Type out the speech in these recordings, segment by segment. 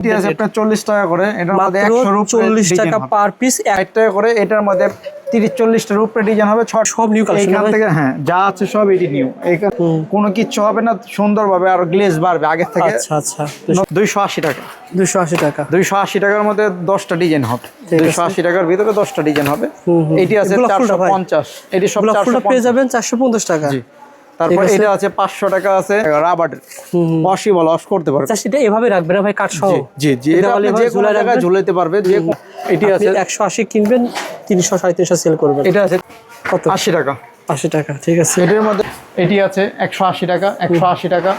এটি আছে আপনার 40 টাকা করে, এটার মধ্যে 100 রুপি 40 টাকা পার পিস, 60 টাকা করে। এটার মধ্যে 30-40 টা রুপি ডিজাইন হবে। সব নিউ কালেকশন এখান থেকে হ্যাঁ যা আছে সব এটি নিউ। এখানে কোনো কিচ্ছু হবে না, সুন্দরভাবে আর গ্লেজ বাড়বে আগে থেকে। আচ্ছা আচ্ছা 280 টাকা, 280 টাকা, 280 টাকার মধ্যে 10টা ডিজাইন হবে। 280 টাকার ভিতরে 10টা ডিজাইন হবে। এটি আছে 450, এটি সব 450 পেয়ে যাবেন 450 টাকা। জি। তারপর এটা আছে 500 টাকা আছে রাবার, পসিবল ওয়াশ করতে পারবে। আচ্ছা সেটা এভাবে রাখবেন না ভাই, কাট সহ? জি জি, এটা আপনি যে কোনো জায়গায় ঝুলাইতে পারবে। যে এটি আছে 180 কিনবেন, 300 350 সেল করবেন। এটা আছে কত? 80 টাকা, 80 টাকা, ঠিক আছে। এটার মধ্যে এটি আছে 180 টাকা, 180 টাকা।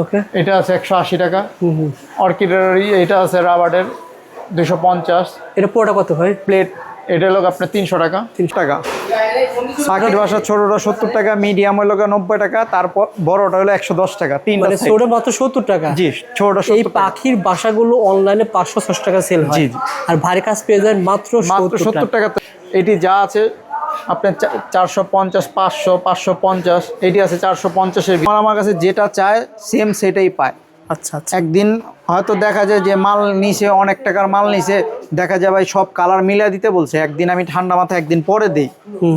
ওকে, এটা আছে 180 টাকা। অর্কিডের এটা আছে রাবারের 250। এটা পুরোটা কত ভাই? প্লেট এটা হলো আপনার 300 টাকা, 300 টাকা। সাকির বাসা ছোটটা 70 টাকা, মিডিয়াম হলো 90 টাকা, তারপর বড়টা হলো 110 টাকা। তিনটা মানে ছোট মাত্র 70 টাকা। জি, ছোটটা 70 এই পাখির বাসাগুলো অনলাইনে 560 টাকা সেল হয়। জি। আর ভারী কাজ পেয়ে যায় মাত্র 70 টাকা। এটি যা আছে আপনার 450, 500, 550। এটি আছে 450 এর। আমার কাছে যেটা চায় সেম সেটাই পায়। আচ্ছা আচ্ছা। একদিন হয়তো দেখা যায় যে মাল নিছে, অনেক টাকার মাল নিছে, দেখা যায় ভাই সব কালার মিলা দিতে বলছে, একদিন আমি ঠান্ডা মাথায় একদিন পরে দিই,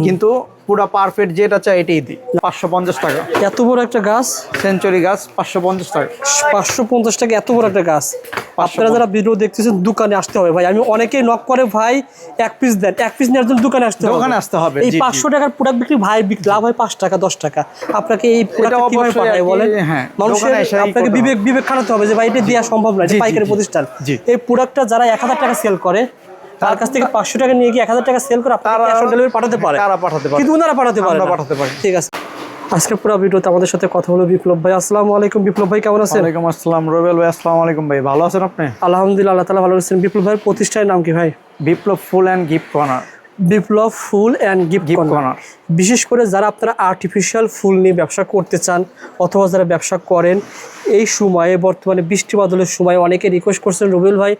কিন্তু পুরো পারফেক্ট যেটা চাই এটাই দিই। 550 টাকা। এত বড় একটা গাছ, সেঞ্চুরি গাছ 550 টাকা। 550 টাকা এত বড় একটা গাছ। আপনারা যারা ভিডিও দেখতেছেন দোকানে আসতে হবে ভাই। আমি অনেকেই নক করে ভাই 1 পিস দেন, 1 পিস নেওয়ার জন্য দোকানে আসতে হবে। এই 500 টাকার প্রোডাক্ট বিক্রি ভাই লাভ হয় 5 টাকা 10 টাকা। আপনাকে এই প্রোডাক্ট কিভাবে পাঠায় বলেন? হ্যাঁ, মানুষের আপনাকে বিবেক খাটাতে হবে যে ভাই এটা দেওয়া সম্ভব না, পাইকারি প্রতিষ্ঠান। এই প্রোডাক্টটা যারা 1000 টাকা সেল করে তার কাছ থেকে 500 টাকা নিয়ে গিয়ে 1000 টাকা সেল করে আপনারা ক্যাশ অন ডেলিভারি পাঠাতে পারে, কিন্তু ওনারা পাঠাতে পারে। ঠিক আছে, আজকে পুরো ভিডিওতে আমাদের সাথে কথা হলো বিপ্লব ভাই। আসসালামু আলাইকুম বিপ্লব ভাই, কেমন আছেন? ওয়ালাইকুম আসসালাম রুবেল ভাই, আসসালামু আলাইকুম ভাই, ভালো আছেন আপনি? আলহামদুলিল্লাহ, আল্লাহ তাআলা ভালো আছেন। বিপ্লব ভাইয়ের প্রতিষ্ঠানের নাম কি ভাই? বিপ্লব ফুল অ্যান্ড গিফট কর্নার। বিপ্লব ফুল অ্যান্ড গিফট কর্নার। বিশেষ করে যারা আপনারা আর্টিফিশিয়াল ফুল নিয়ে ব্যবসা করতে চান অথবা যারা ব্যবসা করেন, এই সময়ে বর্তমানে বৃষ্টি বাদলের সময় অনেকে রিকোয়েস্ট করছেন রুবেল ভাই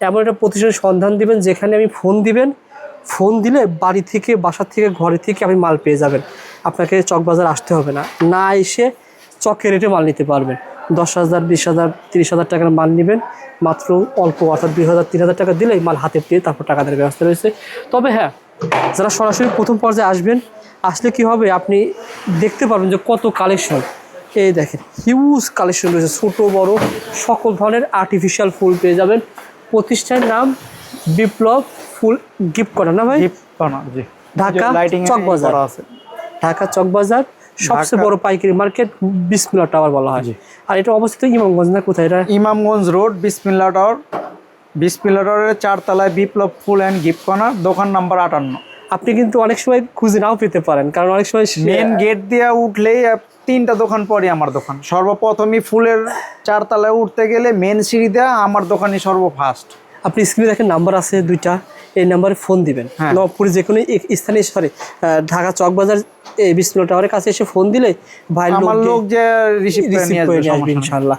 এমন একটা প্রতিষ্ঠানের সন্ধান দিবেন যেখানে আমি ফোন দিবেন, ফোন দিলে বাড়ি থেকে, বাসা থেকে, ঘরে থেকে আপনি মাল পেয়ে যাবেন। আপনাকে চকবাজার আসতে হবে না, না এসে চকের রেটে মাল নিতে পারবেন। 10,000, 20,000, 30,000 টাকার মাল নেবেন মাত্র অল্প, অর্থাৎ 2,000, 3,000 টাকা দিলেই মাল হাতে পেয়ে তারপর টাকা দেওয়ার ব্যবস্থা রয়েছে। তবে হ্যাঁ, যারা সরাসরি প্রথম পর্যায়ে আসবেন, আসলে কি হবে আপনি দেখতে পারবেন যে কত কালেকশন। এই দেখেন হিউজ কালেকশন রয়েছে, ছোট বড় সকল ধরনের আর্টিফিশিয়াল ফুল পেয়ে যাবেন। প্রতিষ্ঠানের নাম বিপ্লব ফুল গিফট কর্নার, না ভাই? গিফট কর্নার, জি। ঢাকা চকবাজার, ঢাকা চকবাজার সবচেয়ে বড় পাইকারি মার্কেট বিসমিল্লাহ টাওয়ার বলা হয়। আর এটা অবস্থিত ইমামগঞ্জ, না কোথায় এটা? ইমামগঞ্জ রোড, বিসমিল্লাহ টাওয়ার। বিসমিল্লাহ টাওয়ারের 4 তলায় বিপ্লব ফুল অ্যান্ড গিফট কর্নার, দোকান নাম্বার 58। আপনি কিন্তু অনেক সময় খুঁজে নাও পেতে পারেন, কারণ অনেক সময় মেন গেট দিয়ে উঠলেই 3টা দোকান পরে আমার দোকান। সর্বপ্রথমই ফুলের 4 তলায় উঠতে গেলে মেন সিঁড়ি দেওয়া আমার দোকানই সর্বফার্স্ট। আপনি স্ক্রিনে দেখেন নাম্বার আছে 2টা, এই নাম্বারে ফোন দিবেন। নবপুরে যে কোনো স্থানে, সরি ঢাকা চকবাজার এই বিসমিল্লাহ টাওয়ারের কাছে এসে ফোন দিলে ভাই আমার লোক যে রিসিভ করে নিয়ে আসবে ইনশাআল্লাহ।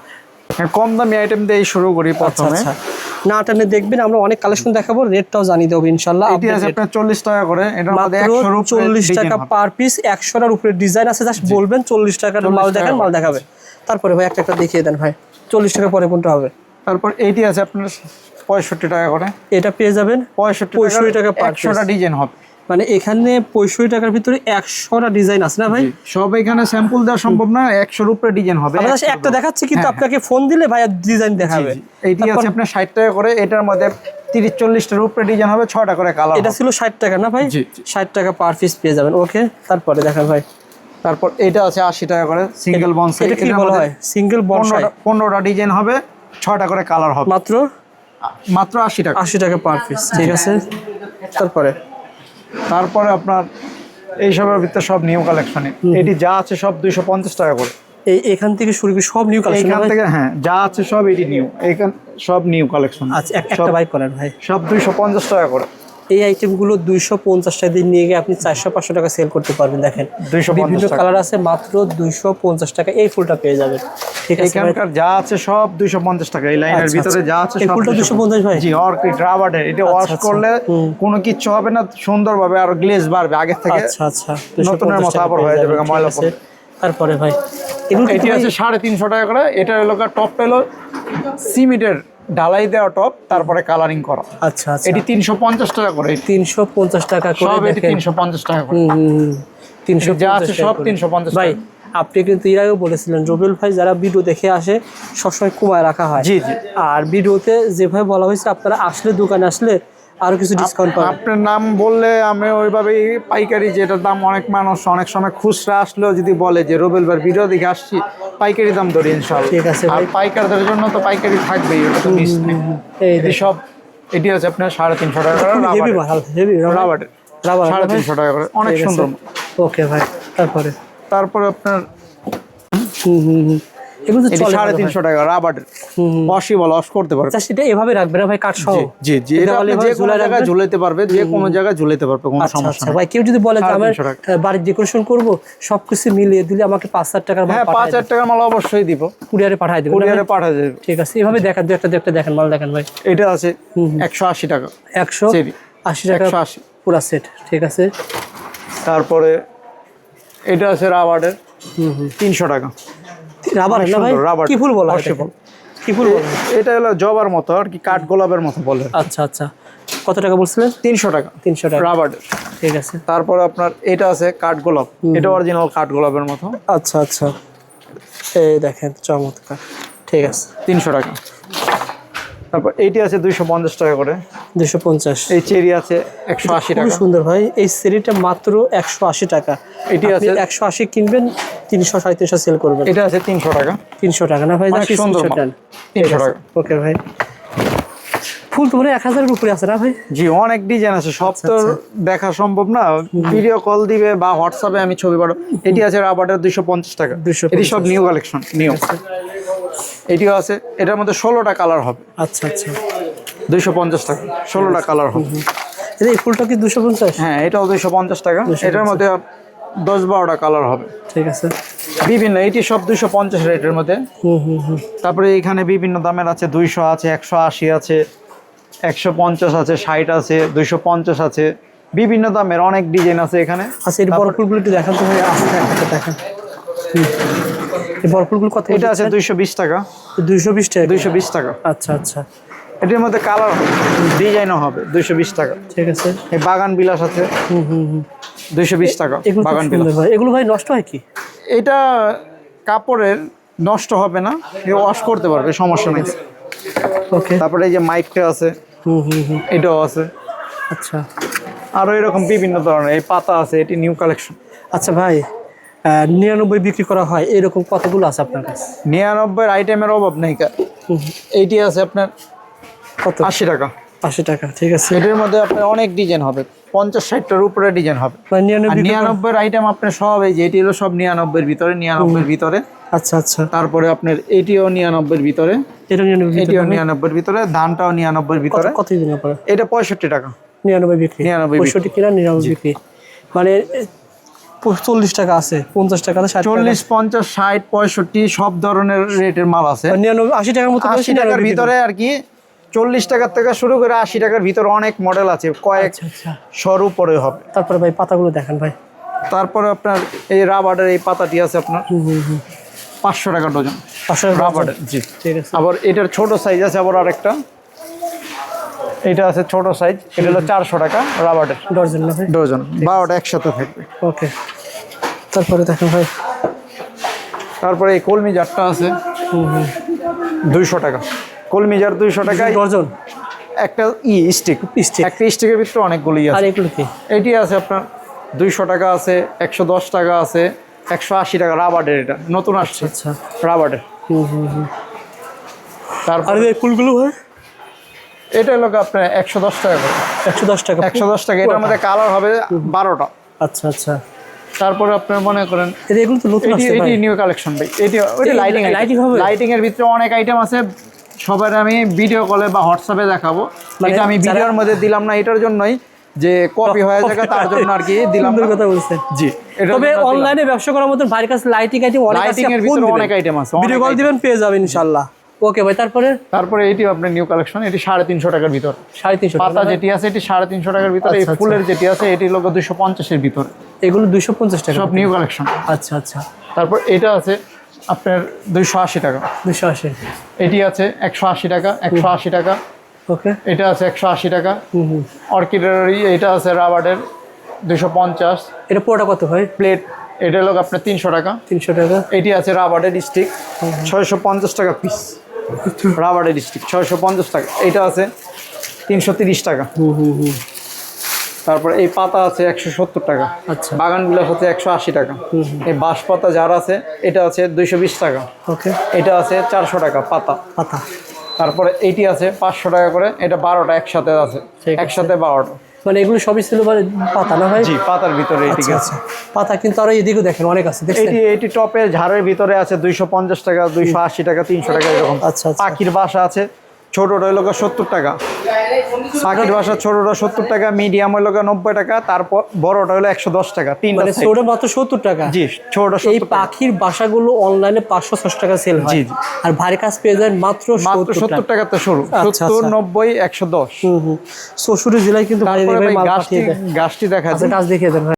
কম দামি আইটেম দিয়ে শুরু করি প্রথমে। না টানে দেখবেন, আমরা অনেক কালেকশন দেখাবো, রেটটাও জানিয়ে দেবো ইনশাআল্লাহ। এটি আছে আপনার 40 টাকা করে, এটার মধ্যে 140 টাকা পার পিস, 100টার উপরে ডিজাইন আছে। জাস্ট বলবেন 40 টাকার মাল দেখেন, মাল দেখাবে। তারপরে ভাই একটা দেখিয়ে দেন ভাই, 40 টাকা পরে কোনটা হবে? তারপর এইটি আছে আপনার 65 টাকা করে, এটা পেয়ে যাবেন 65 টাকা পার 100টা ডিজাইন হবে। মানে এখানে 65 টাকার ভিতরে 100টা ডিজাইন আছে, না ভাই? সব এখানে স্যাম্পল দেওয়া সম্ভব না, 100 উপরে ডিজাইন হবে। আমরা জাস্ট একটা দেখাচ্ছি, কিন্তু আপনাকে ফোন দিলে ভাই ডিজাইন দেখাবে। এইটি আছে আপনার 60 টাকা করে, এটার মধ্যে 30-40 টার উপরে ডিজাইন হবে, 6টা করে কালার। এটা ছিল 60 টাকা, না ভাই? 60 টাকা পার পিস পেয়ে যাবেন। ওকে, তারপরে দেখেন ভাই, তারপর এটা আছে 80 টাকা করে, সিঙ্গেল বনসাই। এটা কি বলা হয়? Single bonsai. 15টা ডিজাইন হবে, 6টা করে কালার হবে, মাত্র 80 টাকা। 80 টাকা পার পিস, ঠিক আছে। তারপরে আপনার এইসবের ভিতরে সব নিউ কালেকশন। এটি যা আছে সব 250 টাকা করে। এখান থেকে শুরু করে সব নিউ কালেকশন, এখান থেকে হ্যাঁ যা আছে সব এটি নিউ, এখান সব নিউ কালেকশন। আচ্ছা, একটা বাই করেন ভাই, সব 250 টাকা করে। এই আইটেমগুলো 250 টাকা দিয়ে নিয়ে গিয়ে আপনি 400-500 টাকা সেল করতে পারবেন। দেখেন 250 বিভিন্ন কালার আছে, মাত্র 250 টাকা এই ফুলটা পেয়ে যাবেন। ঠিক আছে, এখানকার যা আছে সব 250 টাকা। এই লাইনের ভিতরে যা আছে এই ফুলটা 250 ভাই? জি, অর্কিড রাবারের। এটা ওয়াশ করলে কোনো কিচ্ছু হবে না, সুন্দরভাবে আর গ্লেজ বাড়বে আগে থেকে। আচ্ছা আচ্ছা, নতুনের মতো আবার হয়ে যাবে ময়লা পড়ে। তারপরে ভাই এটি আছে 350 টাকা করে। এটা হলো টপটা হলো সিমেন্টের ঢালাই দেওয়া টপ, তারপরে কালারিং করা। আচ্ছা আচ্ছা, এটি 350 টাকা করে। 350 টাকা করে সব এটি দেখেন। 350 টাকা করে। 350 যা আছে সব 350 ভাই। টাকা। আপনি কিন্তু এর আগেও বলেছিলেন রবিউল ভাই যারা ভিডিও দেখে আসে সবসময় কমায় রাখা হয়। জি জি। আর ভিডিওতে যেভাবে বলা হয়েছে আপনারা আসলে দোকানে আসলে আরো কিছু ডিসকাউন্ট পাবেন। আপনার নাম বললে আমি ওইভাবেই পাইকারি, যেটার দাম অনেক মানুষ অনেক সময় খুচরা আসলেও যদি বলে যে রবিউল ভাই ভিডিও দেখে আসছি, পাইকারি দাম ধরি ইনশাআল্লাহ। ঠিক আছে আর ভাই। পাইকারদের জন্য তো পাইকারি থাকবেই, ওটা তো মিস নেই। এই এটি সব, এটি আছে আপনার 350 টাকা করে। হেভি মাল, হেভি রাবার রাবার 350 টাকা করে, অনেক সুন্দর। ওকে ভাই, তারপরে আপনার এগুলো তো এটি চলে 350 টাকা রাবারের, ওয়াশি বলা, ওয়াশ করতে পারবে। আচ্ছা, সেটা এভাবে রাখবে না ভাই, কাট সহ? জি জি, এটা আপনি যে কোনো জায়গায় ঝুলাইতে পারবে, যে কোনো জায়গায় ঝুলাইতে পারবে, কোনো সমস্যা আচ্ছা নেই। ভাই, কেউ যদি বলে যে আমার 350 টাকা। বাড়ির ডেকোরেশন করব, সবকিছু মিলিয়ে দিলে আমাকে 5,000 টাকার মাল হ্যাঁ, পাঠায় 5,000 টাকার মাল অবশ্যই দিব, কুরিয়ারে পাঠায় দিবেন? কুরিয়ারে পাঠিয়ে দেব। ঠিক আছে, এভাবে দেখান, একটা দেখেন মাল দেখেন ভাই। এটা আছে 180 টাকা, 180 টাকা 180। পুরো সেট। ঠিক আছে, তারপরে এটা আছে রাবারের 300 টাকা। রাবার না ভাই? রাবার, কি ফুল বলা হয় washable। এটাকে? কি ফুল বলা হয়? এটা হলো জবার মতো আর কি, কাঠ গোলাপের মতো বলে। আচ্ছা আচ্ছা, কত টাকা বলছিলেন? 300 টাকা 300 টাকা রাবারের। ঠিক আছে। তারপরে আপনার এটা আছে কাঠ গোলাপ, এটা অরিজিনাল কাঠ গোলাপের মতো। আচ্ছা আচ্ছা, এই দেখেন চমৎকার। ঠিক আছে, 300 টাকা। তারপর এইটি আছে 250 টাকা করে। 250। এই চেরি আছে 180 খুবই টাকা। সুন্দর ভাই, এই সেরিটা মাত্র 180 টাকা। এটি আছে 180 কিনবেন, 300 350 সেল করবেন। এটা আছে 300 টাকা। 300 টাকা না ভাই? অনেক সুন্দর মাল। 300 টাকা। ওকে ভাই, ফুল তো মানে 1000-এর উপরে আছে না ভাই? জি, অনেক ডিজাইন আছে, সব তো দেখা সম্ভব না। ভিডিও কল দিবে বা হোয়াটসঅ্যাপে আমি ছবি পাঠাবো। এটি আছে রাবারের 250 টাকা। 250 এটি সব নিউ কালেকশন, নিউ। এটিও আছে, এটার মধ্যে 16টা কালার হবে। আচ্ছা আচ্ছা, 250 টাকা, 16টা কালার হবে। এই ফুলটা কি 250? হ্যাঁ, এটাও 250 টাকা। এটার মধ্যে 10-12টা কালার হবে। ঠিক আছে, বিভিন্ন, এটি সব 250 রেটের মধ্যে। তারপরে এখানে বিভিন্ন দামের আছে, 200 আছে, 180 আছে, 150 আছে, 60 আছে, 250 আছে, বিভিন্ন দামের অনেক ডিজাইন আছে এখানে। আচ্ছা, এই বড় ফুলগুলো একটু দেখান তো ভাই, আস্তে একটা দেখেন। এই বড় ফুলগুলো কত? এটা আছে 220 টাকা। 220 টাকা? 220 টাকা। আচ্ছা আচ্ছা, এটির মধ্যে কালার ডিজাইনও হবে, 220 টাকা। ঠিক আছে। এই বাগান বিলাস আছে 220 টাকা। এগুলো খুব বাগান সুন্দর বিলাস, ভাই। এগুলো ভাই নষ্ট হয় কি? এটা কাপড়ের, নষ্ট হবে না, ওয়াশ করতে পারবে, সমস্যা নেই। ওকে, তারপরে এই যে মাইকটা আছে, এটাও আছে। আচ্ছা আরো এরকম বিভিন্ন ধরনের, এই পাতা আছে, এটি নিউ কালেকশন। আচ্ছা ভাই, 99 বিক্রি করা হয়, এরকম কতগুলো আছে আপনার কাছে? 99 আইটেমের অভাব নেই। এইটি আছে আপনার কত? 80 টাকা। 80 টাকা, ঠিক আছে। এটার মধ্যে আপনার অনেক ডিজাইন হবে, 50-60টার উপরে ডিজাইন হবে। মানে 99 আইটেম আপনার সব, এই যে এটি হলো সব 99-এর ভিতরে, 99-এর ভিতরে। আচ্ছা আচ্ছা, তারপরে আপনার এটিও 99-এর ভিতরে, এটা 99 এটিও 99-এর ভিতরে, ধানটাও 99-এর ভিতরে। কত দিন পরে? এটা 65 টাকা। 99 বিক্রি, 99 বিক্রি। 65 কিনা 99 বিক্রি, মানে 40 টাকা আছে, 50 টাকা আছে, 60 টাকা। 40, 50, 60, 65 সব ধরনের রেটের মাল আছে। 99 80 টাকার মতো 80 টাকার ভিতরে আর কি, 40 টাকার থেকে শুরু করে 80 টাকার ভিতরে অনেক মডেল আছে, কয়েক আচ্ছা, শর উপরে হবে। তারপরে ভাই পাতাগুলো দেখেন ভাই। তারপরে আপনার এই রাবারের এই পাতাটি আছে আপনার 500 টাকা ডজন। 500 রাবারের, জি। ঠিক আছে। আবার এটার ছোট সাইজ আছে, আবার আরেকটা, এটা আছে ছোট সাইজ, এটা হলো 400 টাকা রাবারের ডজন না ভাই? ডজন, 12টা একসাথে থাকবে। ওকে, তারপরে দেখেন ভাই। তারপরে এই কলমি জারটা আছে 200 টাকা। কলমি জার 200 টাকায় ডজন একটা স্টিক, স্টিক। একটা স্টিকের ভিতরে অনেকগুলি আর আছে। এগুলো কি? এটি আছে আপনার 200 টাকা আছে, 110 টাকা আছে, 180 টাকা রাবারের, এটা নতুন আসছে আচ্ছা, রাবারের। তারপর আর এই ফুলগুলো ভাই? এটা হলো আপনার 110 টাকা করে। 110 টাকা? 110 টাকা। এটার মধ্যে কালার হবে 12টা। আচ্ছা আচ্ছা, তারপরে আপনার মনে করেন এগুলো তো নতুন আসছে ভাই। এটি নিউ কালেকশন ভাই। এটি লাইটিং, লাইটিং হবে? লাইটিং এর ভিতরে অনেক আইটেম আছে, সবার আমি ভিডিও কলে বা হোয়াটসঅ্যাপে দেখাবো। মানে এটা আমি ভিডিওর মধ্যে দিলাম না এটার জন্যই যে কপি হয়ে যাবে, তার জন্য আর কি দিলাম না। সুন্দর কথা বলছেন। জি, তবে অনলাইনে ব্যবসা করার মতো ভাইয়ের কাছে লাইটিং আইটেম অনেক আছে, লাইটিং এর ভিতরে অনেক আইটেম আছে, ভিডিও কল দিবেন পেয়ে যাবেন ইনশাআল্লাহ। ওকে ভাই, তারপরে এটি আপনার নিউ কালেকশন, এটি 350 টাকার ভিতর। 350 পাতা যেটি আছে এটি 350 টাকার ভিতরে। এই আচ্ছা, ফুলের যেটি আছে এটি লোক 250 এর ভিতরে। এগুলো 250 টাকা সব নিউ কালেকশন। আচ্ছা আচ্ছা, তারপর এটা আছে আপনার 280 টাকা। 280। এটি আছে 180 টাকা, 180 টাকা। ওকে। এটা আছে 180 টাকা। অর্কিডের এটা আছে রাবারের 250। এটা পুরোটা কত ভাই? প্লেট এটা হলো আপনার 300 টাকা। 300 টাকা। এটি আছে রাবারের স্টিক 650 টাকা পিস। রাবারের স্টিক 650 টাকা। এটা আছে 330 টাকা। তারপর এই পাতা আছে 170 টাকা। আচ্ছা। বাগানগুলো হচ্ছে 180 টাকা। এই বাঁশ পাতা যার আছে এটা আছে 220 টাকা। ওকে। এটা আছে 400 টাকা পাতা। পাতা। তারপরে এইটি আছে 500 টাকা করে। এটা 12টা একসাথে আছে, ঠিক আছে। একসাথে 12টা। মানে এগুলো সবই ছিল মানে পাতা না ভাই? জি, পাতার ভিতরে এটি আচ্ছা আছে। আচ্ছা, পাতা কিন্তু আরো এদিকেও দেখেন অনেক আছে, দেখছেন? এটি টপের ঝাড়ের ভিতরে আছে 250 টাকা, 280 টাকা, 300 টাকা এরকম। আচ্ছা আচ্ছা। পাখির বাসা আছে, ছোটটা হলো 70 টাকা। পাখির বাসা ছোটটা 70 টাকা, মিডিয়াম হলো 90 টাকা, তারপর বড়টা হলো 110 টাকা। তিনটা মানে size। ছোট মাত্র 70 টাকা? জি, ছোটটা এই 70 টাকা। পাখির বাসাগুলো অনলাইনে 500-600 টাকা সেল হয়। জি, জি। আর ভারী কাজ পেয়ে যায় মাত্র মাত্র 70 টাকা। টাকাতে শুরু। আচ্ছা, 70, আচ্ছা। 90, 110। 64 জেলায় কিন্তু ভাই তারপরে ভাই মাল গাছটি পাঠিয়ে দেয়। গাছটি দেখা আচ্ছা, গাছ দেখিয়ে দেন ভাই।